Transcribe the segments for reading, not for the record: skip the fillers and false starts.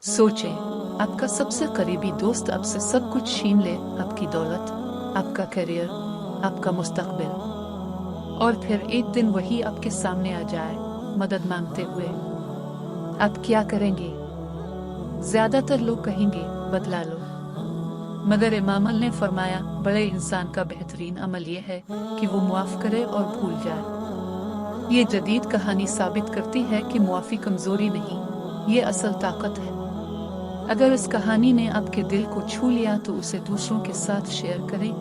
सोचें, आपका सबसे करीबी दोस्त आपसे सब कुछ छीन ले, आपकी दौलत, आपका करियर, आपका मुस्तकबिल, और फिर एक दिन वही आपके सामने आ जाए मदद मांगते हुए। आप क्या करेंगे? ज्यादातर लोग कहेंगे बदला लो, मगर इमाम ने फरमाया बड़े इंसान का बेहतरीन अमल यह है कि वो मुआफ करे और भूल जाए। ये जदीद कहानी साबित करती है कि मुआफी कमजोरी नहीं, ये असल ताकत है। अगर इस कहानी ने आपके दिल को छू लिया तो उसे दूसरों के साथ शेयर करें,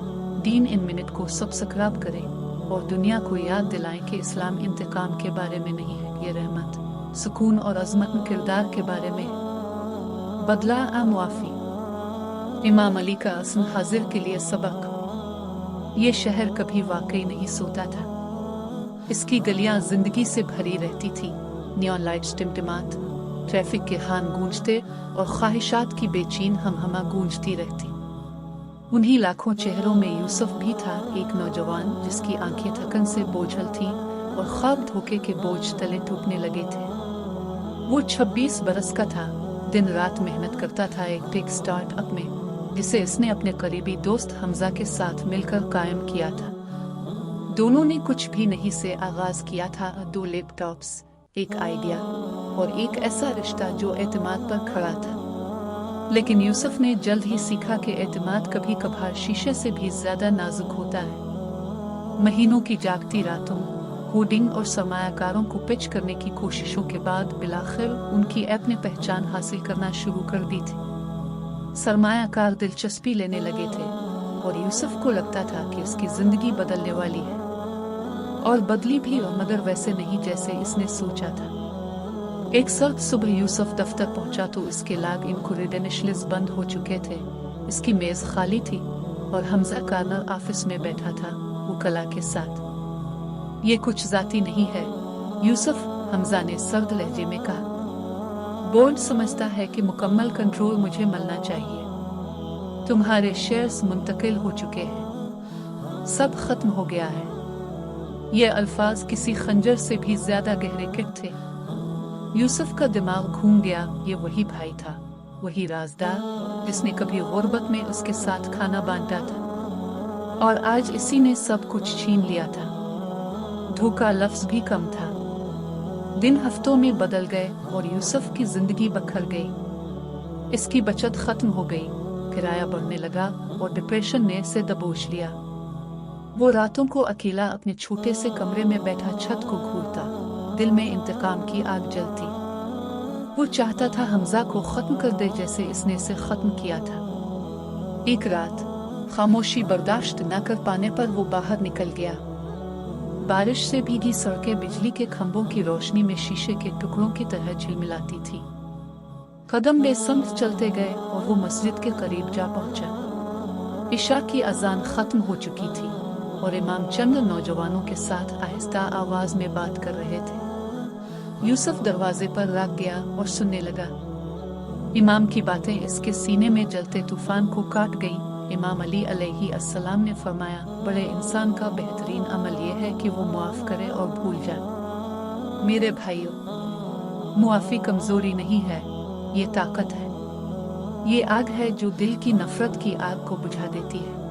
दीन इन मिनट को सब्सक्राइब करें और दुनिया को याद दिलाएं कि इस्लाम इंतकाम के बारे में नहीं है, ये रहमत, सुकून और अज़मत किरदार के बारे में है। बदला आ मुआफी। इमाम अली का अस्म हाजिर के लिए सबक। ये शहर कभी वाकई नहीं सोता था। इसकी गलियां जिंदगी से भरी रहती थी। नियॉन लाइट्स टिमटिमात, ट्रैफिक के हार्न गूंजते और ख्वाहिशात की बेचैन हमहमा गूंजती रहती। उन्हीं लाखों चेहरों में यूसुफ भी था, एक नौजवान जिसकी आंखें थकन से बोझल थीं और ख्वाब धोखे के बोझ तले टूटने लगे थे। वो 26 बरस का था, दिन रात मेहनत करता था एक टेक स्टार्टअप में, जिसे इसने अपने करीबी दोस्त हमजा के साथ मिलकर कायम किया था। दोनों ने कुछ भी नहीं से आगाज किया था, 2 लैपटॉप्स, एक आइडिया और एक ऐसा रिश्ता जो एतमाद पर खड़ा था। लेकिन यूसुफ ने जल्द ही सीखा कि एतमाद कभी कभार शीशे से भी ज्यादा नाजुक होता है। महीनों की जागती रातों, कोडिंग और सरमायाकारों को पिच करने की कोशिशों के बाद बिलाखिर उनकी ऐप ने पहचान हासिल करना शुरू कर दी थी। सरमायाकार दिलचस्पी लेने लगे थे और यूसुफ को लगता था कि उसकी जिंदगी बदलने वाली है, और बदली भी, मगर वैसे नहीं जैसे इसने सोचा था। एक सर्द सुबह यूसुफ दफ्तर पहुंचा तो इसके लॉग इन क्रेडेंशियल्स बंद हो चुके थे। इसकी मेज खाली थी और हमजा कार्नर ऑफिस में बैठा था, वो कला के साथ। ये कुछ जाती नहीं है, यूसुफ, हमजा ने सर्द लहजे में कहा। बोर्ड समझता है कि मुकम्मल कंट्रोल मुझे मिलना चाहिए। तुम्हारे शेयर्स मुंतकिल हो चुके हैं, सब खत्म हो गया है। ये अल्फाज किसी खंजर से भी ज्यादा गहरे किट थे। यूसुफ का दिमाग घूम गया। ये वही भाई था, वही राजदार जिसने कभी गुर्बत में उसके साथ खाना बांटा था, और आज इसी ने सब कुछ छीन लिया था। धोखा लफ्ज भी कम था। दिन हफ्तों में बदल गए और यूसुफ की जिंदगी बखर गई। इसकी बचत खत्म हो गई, किराया बढ़ने लगा और डिप्रेशन ने इसे दबोच लिया। वो रातों को अकेला अपने छोटे से कमरे में बैठा छत को घूरता, दिल में इंतकाम की आग जलती। वो चाहता था हमजा को खत्म कर दे जैसे इसने इसे खत्म किया था। एक रात खामोशी बर्दाश्त न कर पाने पर वो बाहर निकल गया। बारिश से भीगी सड़कें बिजली के खंभों की रोशनी में शीशे के टुकड़ों की तरह झिलमिलाती थी। कदम बेसमत चलते गए और वो मस्जिद के करीब जा पहुंचा। इशा की अजान खत्म हो चुकी थी और इमाम चंद नौजवानों के साथ आहिस्ता आवाज में बात कर रहे थे। यूसुफ दरवाजे पर रख गया और सुनने लगा। इमाम की बातें इसके सीने में जलते तूफान को काट गईं। इमाम अली अलैहि अस्सलाम ने फरमाया, बड़े इंसान का बेहतरीन अमल यह है कि वो मुआफ करे और भूल जाए। मेरे भाइयों, मुआफी कमजोरी नहीं है, ये ताकत है। ये आग है जो दिल की नफरत की आग को बुझा देती है।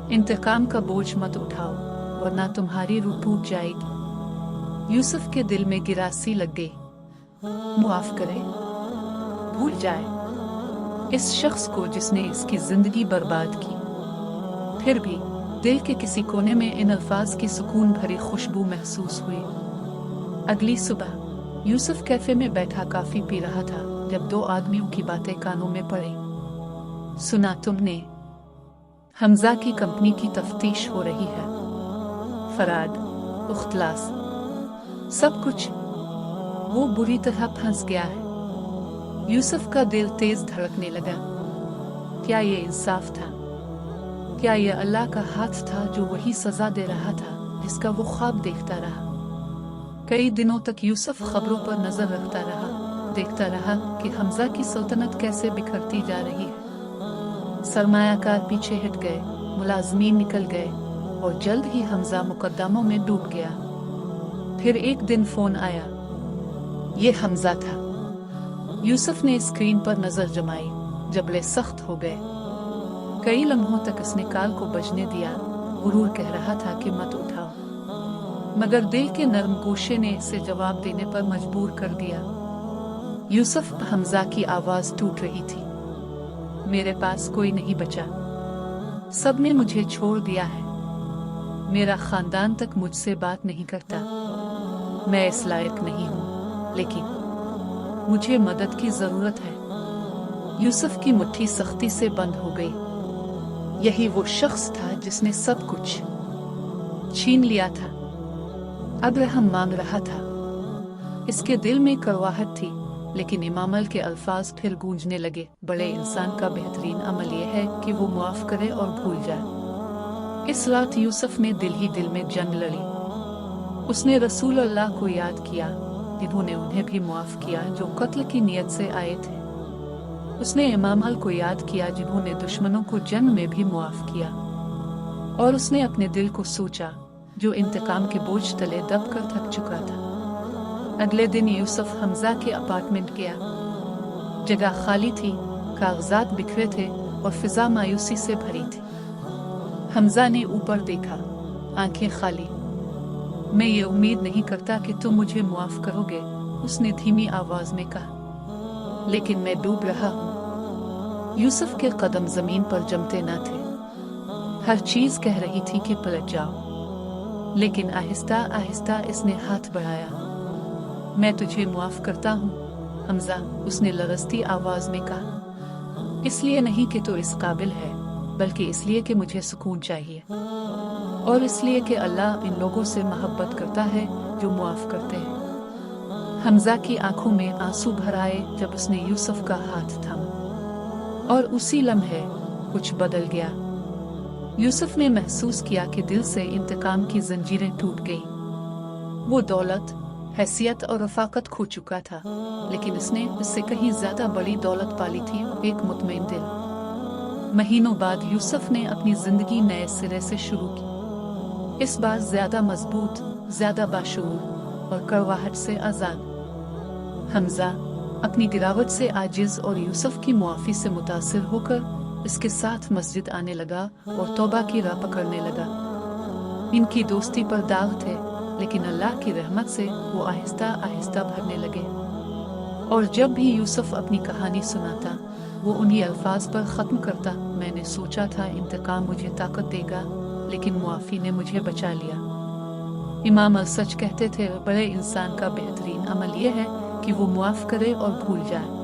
इंतकाम का बोझ मत उठाओ वरना तुम्हारी रूह टूट जाएगी। यूसुफ के दिल में गिरासी लग गई। मुआफ करे, भूल जाए इस शख्स को जिसने इसकी जिंदगी बर्बाद की। फिर भी दिल के किसी कोने में इन अल्फाज की सुकून भरी खुशबू महसूस हुई। अगली सुबह यूसुफ कैफे में बैठा कॉफी पी रहा था जब 2 आदमियों की बातें कानों में पड़ी। सुना तुमने, हमजा की कंपनी की तफ्तीश हो रही है। फराड, उख्तलास, सब कुछ। वो बुरी तरह फंस गया है। यूसुफ का दिल तेज धड़कने लगा। क्या ये इंसाफ था? क्या ये अल्लाह का हाथ था जो वही सजा दे रहा था जिसका वो ख्वाब देखता रहा? कई दिनों तक यूसुफ खबरों पर नजर रखता रहा, देखता रहा कि हमजा की सल्तनत कैसे बिखरती जा रही है। सरमायाकार पीछे हट गए, मुलाजमीन निकल गए और जल्द ही हमजा मुकद्दमों में डूब गया। फिर एक दिन फोन आया। ये हमजा था। यूसुफ ने स्क्रीन पर नजर जमाई। जबड़े सख्त हो गए। कई लम्हों तक इसने काल को बजने दिया। गुरूर कह रहा था कि मत उठाओ, मगर दिल के नरम गोशे ने इसे जवाब देने पर मजबूर कर दिया। यूसुफ, हमजा की आवाज टूट रही थी। मेरे पास कोई नहीं बचा। सबने मुझे छोड़ दिया है। मेरा खानदान तक मुझसे बात नहीं करता। मैं इस लायक नहीं हूँ, लेकिन मुझे मदद की जरूरत है। यूसुफ की मुट्ठी सख्ती से बंद हो गई। यही वो शख्स था जिसने सब कुछ छीन लिया था। अब रहम मांग रहा था। इसके दिल में कड़वाहट थी, लेकिन इमामल के अल्फाज फिर गूंजने लगे। बड़े इंसान का बेहतरीन अमल यह है कि वो मुआफ करे और भूल जाए। इस रात यूसुफ ने दिल ही दिल में जंग लड़ी। उसने रसूल अल्लाह को याद किया, जिन्होंने उन्हें भी मुआफ किया जो कत्ल की नीयत से आए थे। उसने इमाम अल को याद किया, जिन्होंने दुश्मनों को जंग में भी मुआफ किया। और उसने अपने दिल को सोचा, जो इंतकाम के बोझ तले दबकर थक चुका था। अगले दिन यूसुफ हमजा के अपार्टमेंट गया। जगह खाली थी, कागजात बिखरे थे और फिजा मायूसी से भरी थी। हमजा ने ऊपर देखा, आंखें खाली। मैं ये उम्मीद नहीं करता कि तुम मुझे मुआफ करोगे, उसने धीमी आवाज में कहा, लेकिन मैं डूब रहा हूँ। यूसुफ के कदम जमीन पर जमते न थे। हर चीज कह रही थी कि पलट जाओ, लेकिन आहिस्ता आहिस्ता इसने हाथ बढ़ाया। मैं तुझे मुआफ करता हूँ हमजा, उसने लरजती आवाज में कहा। इसलिए नहीं कि तू इस काबिल है, बल्कि इसलिए कि मुझे सुकून चाहिए, और इसलिए कि अल्लाह इन लोगों से मोहब्बत करता है जो मुआफ करते हैं। हमजा की आंखों में आंसू भर आए जब उसने यूसुफ का हाथ थामा, और उसी लम्हे कुछ बदल गया। यूसुफ ने महसूस किया कि दिल से इंतकाम की जंजीरें टूट गईं। वो दौलत, हैसियत और रफाकत खो चुका था, लेकिन उसने इससे कहीं ज्यादा बड़ी दौलत पाली थी, एक मुतमईन दिल। महीनों बाद यूसुफ ने अपनी जिंदगी नए सिरे से शुरू की, इस बार ज्यादा मजबूत, ज्यादा बाशऊर और कड़वाहट से आजाद। हमजा अपनी गिरावट से आजिज और यूसुफ की मुआफी से मुतासिर होकर इसके साथ मस्जिद आने लगा और तौबा की राह पकड़ने लगा। इनकी दोस्ती पर दाग थे, लेकिन अल्लाह की रहमत से वो आहिस्ता आहिस्ता भरने लगे। और जब भी यूसुफ अपनी कहानी सुनाता, वो उन्हीं अल्फाज पर ख़त्म करता, मैंने सोचा था इंतकाम मुझे ताकत देगा, लेकिन मुआफ़ी ने मुझे बचा लिया। इमाम अल सच कहते थे, बड़े इंसान का बेहतरीन अमल यह है कि वो मुआफ़ करे और भूल जाए।